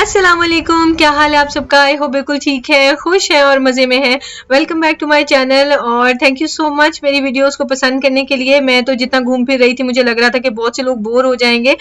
अस्सलामुअलैकुम, क्या हाल है आप सबका। आई हो बिल्कुल ठीक है, खुश है और मज़े में है। Welcome back to my channel और थैंक यू सो मच मेरी वीडियोस को पसंद करने के लिए। मैं तो जितना घूम फिर रही थी मुझे लग रहा था कि बहुत से लोग बोर हो जाएंगे,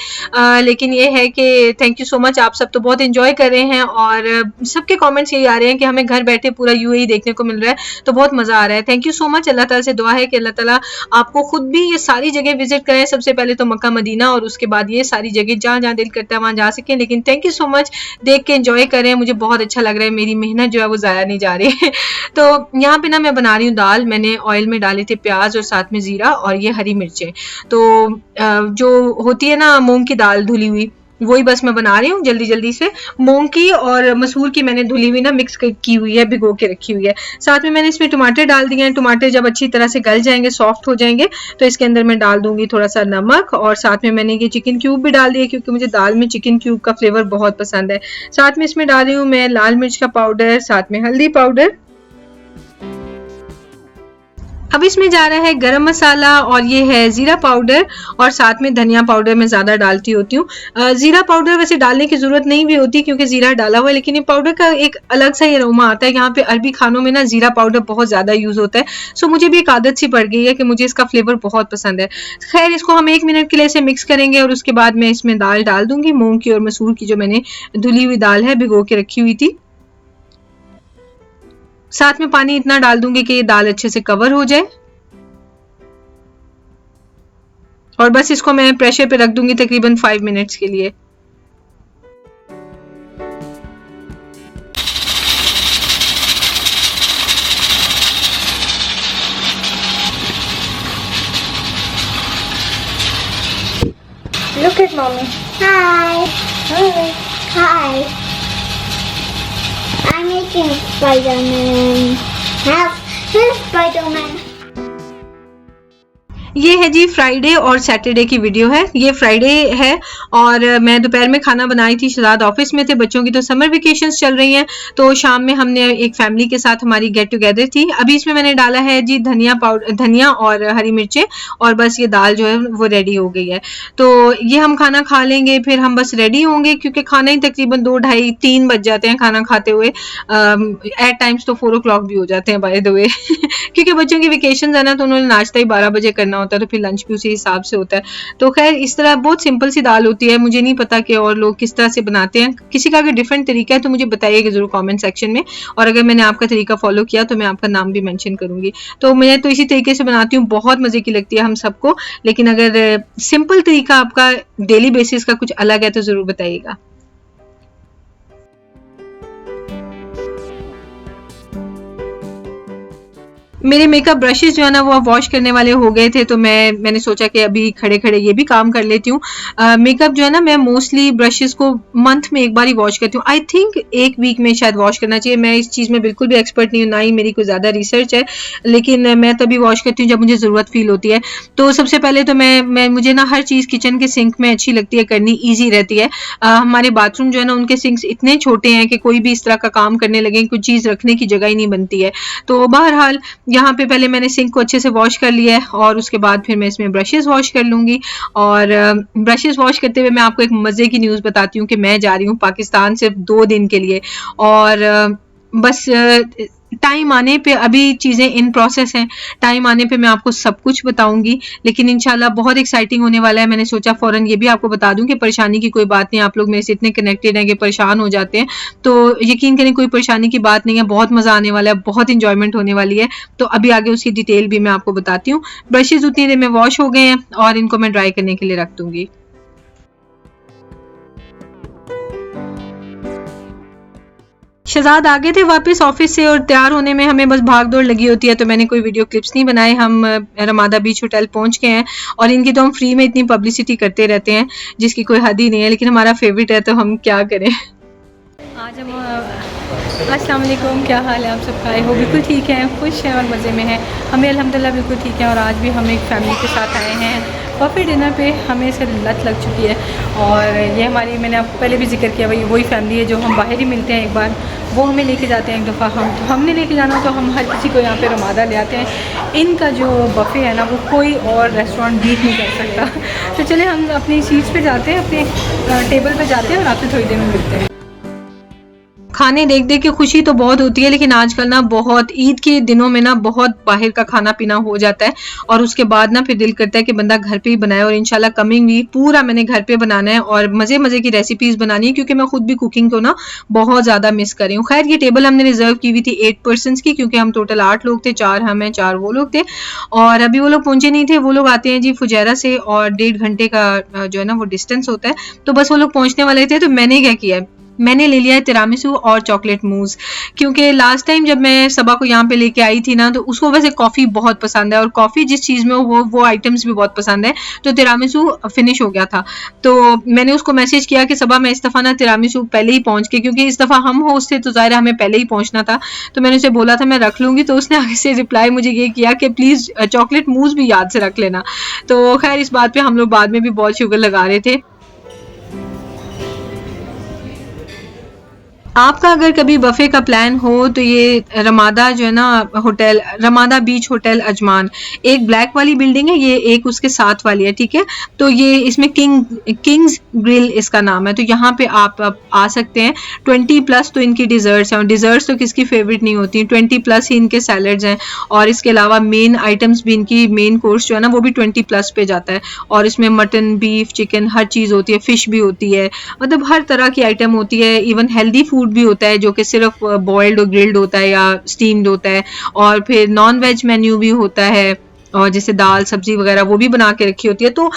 लेकिन ये है कि थैंक यू सो मच, आप सब तो बहुत इंजॉय कर रहे हैं और सबके कमेंट्स यही आ रहे हैं कि हमें घर बैठे पूरा यूएई देखने को मिल रहा है, तो बहुत मज़ा आ रहा है। Thank you so much. Allah ताला से दुआ है कि अल्लाह ताला आपको खुद भी ये सारी जगह विजिट करें। सबसे पहले तो मक्का मदीना और उसके बाद ये सारी जगह जहाँ जहाँ दिल करता है वहाँ जा सकें। लेकिन थैंक यू सो मच, देख के एंजॉय करें, मुझे बहुत अच्छा लग रहा है, मेरी मेहनत जो है वो ज़ाया नहीं जा रही है। तो यहाँ पे ना मैं बना रही हूँ दाल। मैंने ऑयल में डाले थे प्याज और साथ में ज़ीरा और ये हरी मिर्चें। तो जो होती है ना मूंग की दाल धुली हुई, वही बस मैं बना रही हूँ जल्दी जल्दी से। मूंग की और मसूर की मैंने धुली हुई ना मिक्स की हुई है, भिगो के रखी हुई है। साथ में मैंने इसमें टमाटर डाल दिए हैं। टमाटर जब अच्छी तरह से गल जाएंगे, सॉफ्ट हो जाएंगे, तो इसके अंदर मैं डाल दूंगी थोड़ा सा नमक और साथ में मैंने ये चिकन क्यूब भी डाल दिए क्योंकि मुझे दाल में चिकन क्यूब का फ्लेवर बहुत पसंद है। साथ में इसमें डाल रही हूँ मैं लाल मिर्च का पाउडर, साथ में हल्दी पाउडर। अब इसमें जा रहा है गरम मसाला और ये है ज़ीरा पाउडर और साथ में धनिया पाउडर मैं ज़्यादा डालती होती हूँ। ज़ीरा पाउडर वैसे डालने की ज़रूरत नहीं भी होती क्योंकि ज़ीरा डाला हुआ है, लेकिन ये पाउडर का एक अलग सा ही अरोमा आता है। यहाँ पे अरबी खानों में ना ज़ीरा पाउडर बहुत ज़्यादा यूज़ होता है, सो मुझे भी एक आदत सी पड़ गई है कि मुझे इसका फ्लेवर बहुत पसंद है। खैर, इसको हम 1 मिनट के लिए ऐसे मिक्स करेंगे और उसके बाद मैं इसमें दाल डाल दूंगी, मूंग की और मसूर की, जो मैंने धुली हुई दाल है भिगो के रखी हुई थी। साथ में पानी इतना डाल दूंगी कि ये दाल अच्छे से कवर हो जाए और बस इसको मैं प्रेशर पे रख दूंगी तकरीबन 5 मिनट्स के लिए। Look at mommy. Hi. Hi. Hi. I'm making Spider-Man. Here's Spider-Man. ये है जी फ्राइडे और सैटरडे की वीडियो है। ये फ्राइडे है और मैं दोपहर में खाना बनाई थी, शहजाद ऑफिस में थे, बच्चों की तो समर वेकेशंस चल रही हैं, तो शाम में हमने एक फैमिली के साथ हमारी गेट टुगेदर थी। अभी इसमें मैंने डाला है जी धनिया पाउडर, धनिया और हरी मिर्चें, और बस ये दाल जो है वो रेडी हो गई है। तो ये हम खाना खा लेंगे, फिर हम बस रेडी होंगे क्योंकि खाना ही तकरीबन 2, ढाई, 3 बज जाते हैं खाना खाते हुए। एट टाइम्स तो 4 o'clock भी हो जाते हैं बाय द वे क्योंकि बच्चों की वेकेशन है ना, तो उन्होंने नाश्ता ही 12 बजे करना होता है, तो फिर लंच भी उसी हिसाब से होता है। तो खैर, इस तरह बहुत सिंपल सी दाल होती है। मुझे नहीं पता कि और लोग किस तरह से बनाते हैं, किसी का अगर डिफरेंट तरीका है तो मुझे बताइएगा जरूर कमेंट सेक्शन में, और अगर मैंने आपका तरीका फॉलो किया तो मैं आपका नाम भी मेंशन करूंगी। तो मैं तो इसी तरीके से बनाती हूँ, बहुत मजे की लगती है हम सबको। लेकिन अगर सिंपल तरीका आपका डेली बेसिस का कुछ अलग है तो जरूर बताइएगा। मेरे मेकअप ब्रशेस जो है ना वो वॉश करने वाले हो गए थे, तो मैंने सोचा कि अभी खड़े खड़े ये भी काम कर लेती हूँ। मेकअप जो है ना, मैं मोस्टली ब्रशेस को मंथ में एक बार ही वॉश करती हूँ। आई थिंक 1 वीक में शायद वॉश करना चाहिए। मैं इस चीज़ में बिल्कुल भी एक्सपर्ट नहीं हूँ, ना ही मेरी कोई ज़्यादा रिसर्च है, लेकिन मैं तभी वॉश करती हूँ जब मुझे ज़रूरत फील होती है। तो सबसे पहले तो मुझे ना हर चीज़ किचन के सिंक में अच्छी लगती है करनी, ईजी रहती है। हमारे बाथरूम जो है ना उनके सिंक्स इतने छोटे हैं कि कोई भी इस तरह का काम करने लगे कुछ चीज़ रखने की जगह ही नहीं बनती है। तो बहरहाल यहाँ पे पहले मैंने सिंक को अच्छे से वॉश कर लिया है और उसके बाद फिर मैं इसमें ब्रशेस वॉश कर लूँगी। और ब्रशेस वॉश करते हुए मैं आपको एक मज़े की न्यूज़ बताती हूँ कि मैं जा रही हूँ पाकिस्तान सिर्फ 2 दिन के लिए, और बस टाइम आने पे, अभी चीज़ें इन प्रोसेस हैं, टाइम आने पे मैं आपको सब कुछ बताऊंगी। लेकिन इंशाल्लाह बहुत एक्साइटिंग होने वाला है। मैंने सोचा फ़ौरन ये भी आपको बता दूं कि परेशानी की कोई बात नहीं। आप लोग मेरे से इतने कनेक्टेड हैं कि परेशान हो जाते हैं, तो यकीन करें कोई परेशानी की बात नहीं है। बहुत मज़ा आने वाला है, बहुत इंजॉयमेंट होने वाली है। तो अभी आगे उसकी डिटेल भी मैं आपको बताती हूँ। ब्रशेज़ उतनी देर में वॉश हो गए हैं और इनको मैं ड्राई करने के लिए रख दूँगी। शहजाद आ गए थे वापस ऑफिस से और तैयार होने में हमें बस भाग दौड़ लगी होती है, तो मैंने कोई वीडियो क्लिप्स नहीं बनाए। हम रमादा बीच होटल पहुंच गए हैं और इनकी तो हम फ्री में इतनी पब्लिसिटी करते रहते हैं जिसकी कोई हद ही नहीं है, लेकिन हमारा फेवरेट है तो हम क्या करें। आज हम अस्सलाम वालेकुम, क्या हाल है आप सबका। आई हो बिल्कुल ठीक है, खुश हैं और मज़े में हैं। हमें अल्हम्दुलिल्लाह बिल्कुल ठीक है। और आज भी हम एक फ़ैमिली के साथ आए हैं बफे डिनर पे। हमें इससे लत लग चुकी है और ये हमारी, मैंने आपको पहले भी जिक्र किया, भाई वही फैमिली है जो हम बाहर ही मिलते हैं एक बार, वो हमें लेके जाते हैं एक दफ़ा। हमने लेके जाना तो हम हर किसी को यहाँ पे रमादा ले आते हैं। इनका जो बफ़े है ना वो कोई और रेस्टोरेंट बीट नहीं कर सकता। तो चले हम अपनी सीट्स पे जाते हैं, अपने टेबल पे जाते हैं और आपसे थोड़ी देर में मिलते हैं। खाने देख देख के खुशी तो बहुत होती है, लेकिन आजकल ना बहुत ईद के दिनों में ना बहुत बाहर का खाना पीना हो जाता है और उसके बाद ना फिर दिल करता है कि बंदा घर पे ही बनाए। और इंशाल्लाह कमिंग वीक पूरा मैंने घर पे बनाना है और मजे मजे की रेसिपीज बनानी है, क्योंकि मैं खुद भी कुकिंग को ना बहुत ज्यादा मिस कर रही हूँ। खैर ये टेबल हमने रिजर्व की हुई थी 8 पर्सन की, क्योंकि हम टोटल 8 लोग थे, 4 हम हैं 4 वो लोग थे। और अभी वो लोग पहुंचे नहीं थे, वो लोग आते हैं जी फुजैरा से और 1.5 घंटे का जो है ना वो डिस्टेंस होता है। तो बस वो लोग पहुंचने वाले थे, तो मैंने क्या किया है, मैंने ले लिया है तिरामिसू और चॉकलेट मूज, क्योंकि लास्ट टाइम जब मैं सबा को यहाँ पे लेके आई थी ना, तो उसको वैसे कॉफी बहुत पसंद है और कॉफी जिस चीज में हो वो आइटम्स भी बहुत पसंद है। तो तिरामिसू फिनिश हो गया था, तो मैंने उसको मैसेज किया कि सबा मैं इस दफा ना तिरामिसू पहले ही पहुंच के, क्योंकि इस दफा हम होस्ट थे तो जाहिर है हमें पहले ही पहुंचना था, तो मैंने उसे बोला था मैं रख लूंगी। तो उसने आगे से रिप्लाई मुझे ये किया कि प्लीज चॉकलेट मूज भी याद से रख लेना। तो खैर इस बात पे हम लोग बाद में भी बहुत शुगर लगा रहे थे। आपका अगर कभी बफे का प्लान हो तो ये रमादा जो है ना होटल, रमादा बीच होटल अजमान, एक ब्लैक वाली बिल्डिंग है, ये एक उसके साथ वाली है, ठीक है। तो ये इसमें किंग्स ग्रिल इसका नाम है, तो यहाँ पे आप आ सकते हैं। 20+ तो इनकी डिजर्ट्स हैं, और डिजर्ट्स तो किसकी फेवरेट नहीं होती, 20+ ही इनके सैलड्स हैं, और इसके अलावा मेन आइटम्स भी इनकी मेन कोर्स जो है ना वो भी 20+ पे जाता है, और इसमें मटन बीफ चिकन हर चीज़ होती है, फिश भी होती है, मतलब हर तरह की आइटम होती है। इवन हेल्दी फूड भी होता है जो कि सिर्फ बॉइल्ड और ग्रिल्ड होता है या स्टीम्ड होता है, और फिर नॉन वेज मेन्यू भी होता है, और जैसे दाल सब्जी वगैरह वो भी बना के रखी होती है। तो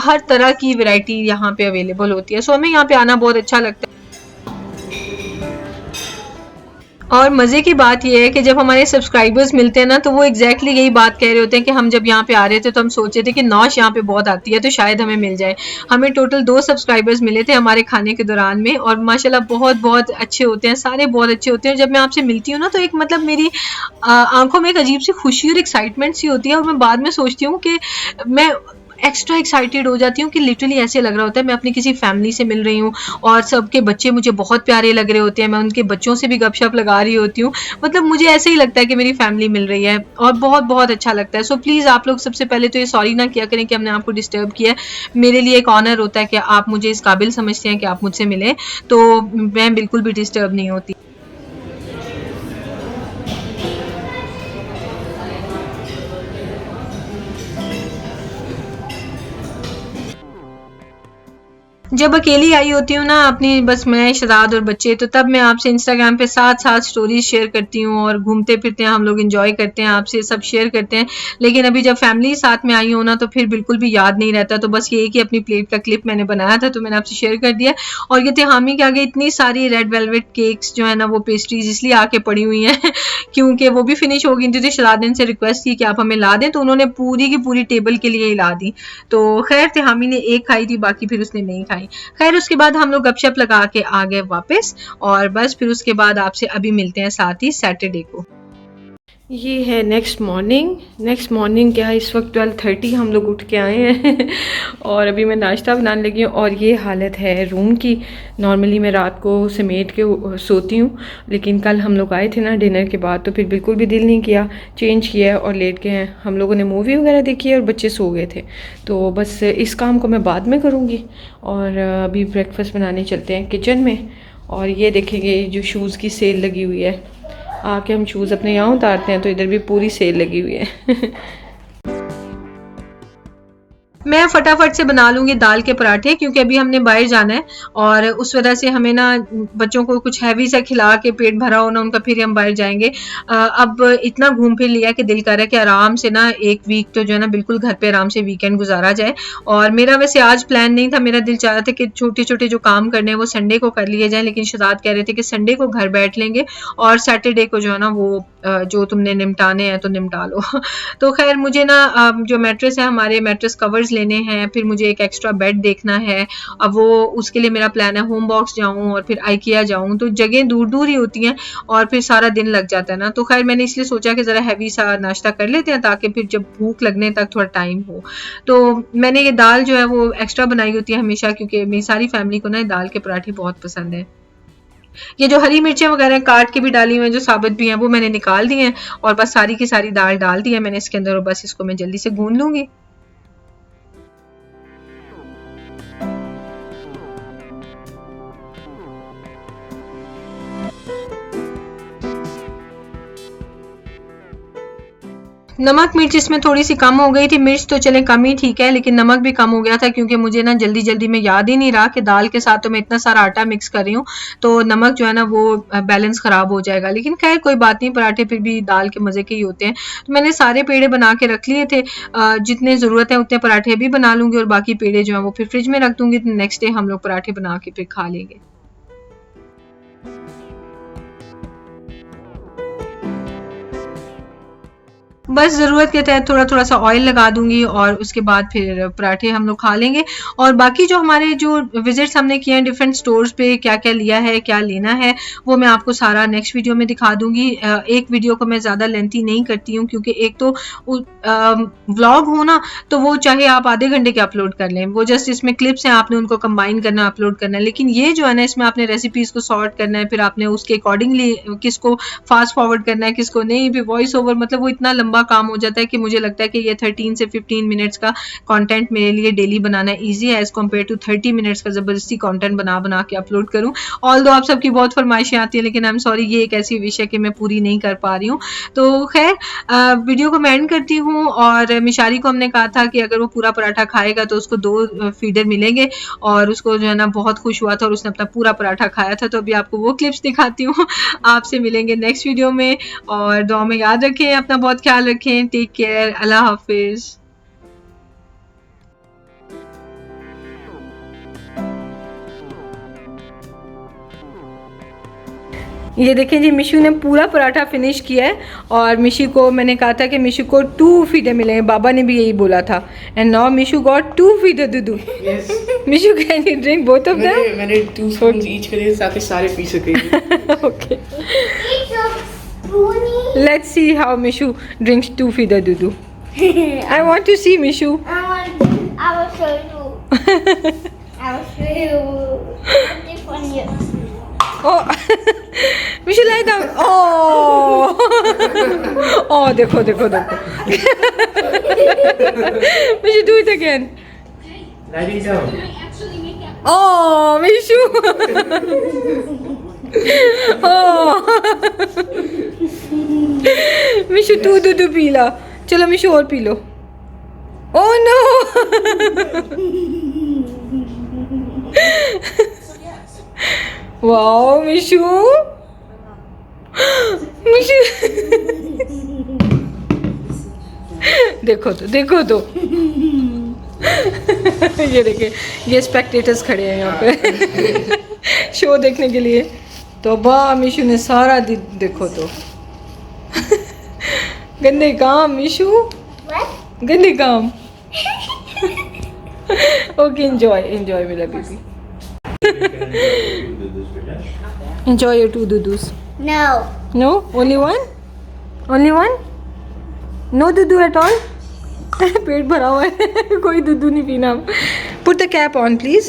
हर तरह की वैरायटी यहाँ पे अवेलेबल होती है। सो हमें यहाँ पे आना बहुत अच्छा लगता है। और मज़े की बात ये है कि जब हमारे सब्सक्राइबर्स मिलते हैं ना, तो वो एग्जैक्टली यही बात कह रहे होते हैं कि हम जब यहाँ पे आ रहे थे तो हम सोच रहे थे कि नौश यहाँ पे बहुत आती है तो शायद हमें मिल जाए। हमें टोटल 2 सब्सक्राइबर्स मिले थे हमारे खाने के दौरान में, और माशाल्लाह बहुत बहुत अच्छे होते हैं, सारे बहुत अच्छे होते हैं। और जब मैं आपसे मिलती हूँ ना, तो एक मतलब मेरी आंखों में एक अजीब सी खुशी और एक्साइटमेंट सी होती है, और मैं बाद में सोचती हूँ कि मैं एक्स्ट्रा एक्साइटेड हो जाती हूँ कि लिटरली ऐसे लग रहा होता है मैं अपनी किसी फैमिली से मिल रही हूँ, और सबके बच्चे मुझे बहुत प्यारे लग रहे होते हैं, मैं उनके बच्चों से भी गपशप लगा रही होती हूँ। मतलब मुझे ऐसे ही लगता है कि मेरी फैमिली मिल रही है, और बहुत बहुत अच्छा लगता है। सो प्लीज़ आप लोग सबसे पहले तो ये सॉरी ना किया करें कि हमने आपको डिस्टर्ब किया है। मेरे लिए एक ऑनर होता है कि आप मुझे इस काबिल समझते हैं कि आप मुझसे मिलें, तो मैं बिल्कुल भी डिस्टर्ब नहीं होती। जब अकेली आई होती हूँ ना अपनी, बस मैं शहजाद और बच्चे, तो तब मैं आपसे इंस्टाग्राम पे साथ साथ स्टोरीज शेयर करती हूँ, और घूमते फिरते हैं हम लोग, एंजॉय करते हैं, आपसे सब शेयर करते हैं। लेकिन अभी जब फैमिली साथ में आई हो ना, तो फिर बिल्कुल भी याद नहीं रहता। तो बस ये कि अपनी प्लेट का क्लिप मैंने बनाया था तो मैंने आपसे शेयर कर दिया। और ये तिहामी के आगे इतनी सारी रेड वेलवेट केक्स जो है ना वो पेस्ट्रीज इसलिए आके पड़ी हुई हैं क्योंकि वो भी फिनिश हो गई थी, तो शहजाद ने इनसे रिक्वेस्ट की कि आप हमें ला दें, तो उन्होंने पूरी की पूरी टेबल के लिए ही ला दी। तो खैर तिहामी ने एक खाई थी, बाकी फिर उसने नहीं खाई। खैर उसके बाद हम लोग गपशप लगा के आ गए वापस, और बस फिर उसके बाद आपसे अभी मिलते हैं साथ ही सैटरडे को। ये है नेक्स्ट मॉर्निंग क्या है, इस वक्त 12:30 हम लोग उठ के आए हैं और अभी मैं नाश्ता बनाने लगी हूँ। और ये हालत है रूम की। नॉर्मली मैं रात को समेट के सोती हूँ, लेकिन कल हम लोग आए थे ना डिनर के बाद, तो फिर बिल्कुल भी दिल नहीं किया, चेंज किया और लेट गए हैं। हम लोगों ने मूवी वगैरह देखी है और बच्चे सो गए थे, तो बस इस काम को मैं बाद में करूँगी। और अभी ब्रेकफास्ट बनाने चलते हैं किचन में। और ये देखेंगे जो शूज़ की सेल लगी हुई है, आके हम शूज़ अपने यहाँ उतारते हैं तो इधर भी पूरी सेल लगी हुई है मैं फटाफट से बना लूँगी दाल के पराठे, क्योंकि अभी हमने बाहर जाना है, और उस वजह से हमें ना बच्चों को कुछ हैवी सा खिला के पेट भरा हो ना उनका, फिर हम बाहर जाएंगे। अब इतना घूम फिर लिया कि दिल कर रहा है कि आराम से ना एक वीक तो जो है ना बिल्कुल घर पे आराम से वीकेंड गुजारा जाए। और मेरा वैसे आज प्लान नहीं था, मेरा दिल चाह रहा था कि छोटे छोटे जो काम करने हैं वो संडे को कर लिए जाएँ, लेकिन शहजाद कह रहे थे कि संडे को घर बैठ लेंगे और सैटरडे को जो है ना वो जो तुमने निपटाने हैं तो निपटा लो तो खैर मुझे ना जो मैट्रेस है, हमारे मैट्रेस कवर्स लेने हैं, फिर मुझे एक एक्स्ट्रा बेड देखना है। अब वो उसके लिए मेरा प्लान है होम बॉक्स जाऊं और फिर आइकिया जाऊं, तो जगह दूर दूर ही होती हैं और फिर सारा दिन लग जाता है ना। तो खैर मैंने इसलिए सोचा कि ज़रा हैवी सा नाश्ता कर लेते हैं ताकि फिर जब भूख लगने तक थोड़ा टाइम हो। तो मैंने ये दाल जो है वो एक्स्ट्रा बनाई होती है हमेशा, क्योंकि मेरी सारी फैमिली को ना दाल के पराठे बहुत पसंद है। ये जो हरी मिर्चें वगैरह काट के भी डाली हुई हैं, जो साबित भी हैं, वो मैंने निकाल दी हैं, और बस सारी की सारी दाल डाल दी है मैंने इसके अंदर, और बस इसको मैं जल्दी से भून लूंगी। नमक मिर्च इसमें थोड़ी सी कम हो गई थी। मिर्च तो चले कम ही ठीक है, लेकिन नमक भी कम हो गया था क्योंकि मुझे ना जल्दी जल्दी में याद ही नहीं रहा कि दाल के साथ तो मैं इतना सारा आटा मिक्स कर रही हूँ, तो नमक जो है ना वो बैलेंस ख़राब हो जाएगा। लेकिन खैर कोई बात नहीं, पराठे फिर भी दाल के मज़े के ही होते हैं। तो मैंने सारे पेड़े बना के रख लिए थे, जितने ज़रूरत है उतने पराठे भी बना लूँगी और बाकी पेड़े जो हैं वो फिर फ्रिज में रख दूँगी, तो नेक्स्ट डे हम लोग पराठे बना के फिर खा लेंगे। बस ज़रूरत के तहत थोड़ा थोड़ा सा ऑयल लगा दूंगी और उसके बाद फिर पराठे हम लोग खा लेंगे। और बाकी जो हमारे जो विजिट्स हमने किए हैं डिफरेंट स्टोर्स पे, क्या क्या लिया है, क्या लेना है, वो मैं आपको सारा नेक्स्ट वीडियो में दिखा दूंगी। एक वीडियो को मैं ज़्यादा लेंथी नहीं करती हूँ क्योंकि एक तो व्लॉग हो ना, तो वो चाहे आप आधे घंटे के अपलोड कर लें, वो जस्ट इसमें क्लिप्स हैं, आपने उनको कंबाइन करना, अपलोड करना है। लेकिन ये जो है ना, इसमें आपने रेसिपीज़ को सॉर्ट करना है, फिर आपने उसके अकॉर्डिंगली किसको फास्ट फॉरवर्ड करना है, किसको नहीं, फिर वॉइस ओवर, मतलब वो इतना लंबा काम हो जाता है कि मुझे लगता है कि ये 13 से 15 मिनट्स का कंटेंट मेरे लिए डेली बनाना ईजी है एज कम्पेयर टू 30 मिनट्स का ज़बरदस्ती कंटेंट बना के अपलोड करूं। ऑल्दो आप सबकी बहुत फरमाइशें आती हैं, लेकिन आई एम सॉरी, ये एक ऐसी विश है कि मैं पूरी नहीं कर पा रही हूँ। तो खैर वीडियो को मैं एंड करती हूँ। और मिशारी को हमने कहा था कि अगर वो पूरा पराठा खाएगा तो उसको 2 फीडर मिलेंगे, और उसको जो है ना बहुत खुश हुआ था और उसने अपना पूरा पराठा खाया था। तो अभी आपको वो क्लिप्स दिखाती हूँ। आपसे मिलेंगे नेक्स्ट वीडियो में, और दुआ में याद रखें, अपना बहुत ख्याल रखें। टेक केयर, अल्लाह हाफिज। ये देखें जी, मिशू ने पूरा पराठा फिनिश किया है, और मिशू को मैंने कहा था कि मिशू को 2 फीडर मिलेंगे, बाबा ने भी यही बोला था। And now Mishu got 2 feeder दूधू। Mishu can you drink both of them? मैंने 2 स्पून ईच करे ताकि सारे पी सके। Okay, let's see how Mishu drinks 2 feeder दूधू। I want to see Mishu. I will show you. I will show you. This one here. Oh, Mishu lie down. Oh, oh, देखो देखो देखो. Mishu, do it again. Lying down. Oh, Mishu. Oh, Mishu, तू दूध P ला. चलो मिशू और पी लो। Oh no. Wow Mishu, Mishu. देखो तो, देखो तो। ये देखिए, ये स्पेक्टेटर्स खड़े हैं यहाँ पे शो देखने के लिए। तो वाह, मिशू ने सारा दिन, देखो तो गंदे काम मिशू, गंदे काम। ओके, enjoy मेरा baby. Enjoy your 2 dudus. No. No, only one? Only one? No dudu at all? पेट भरा हुआ है, कोई दूध नहीं पीना। Put the cap on please.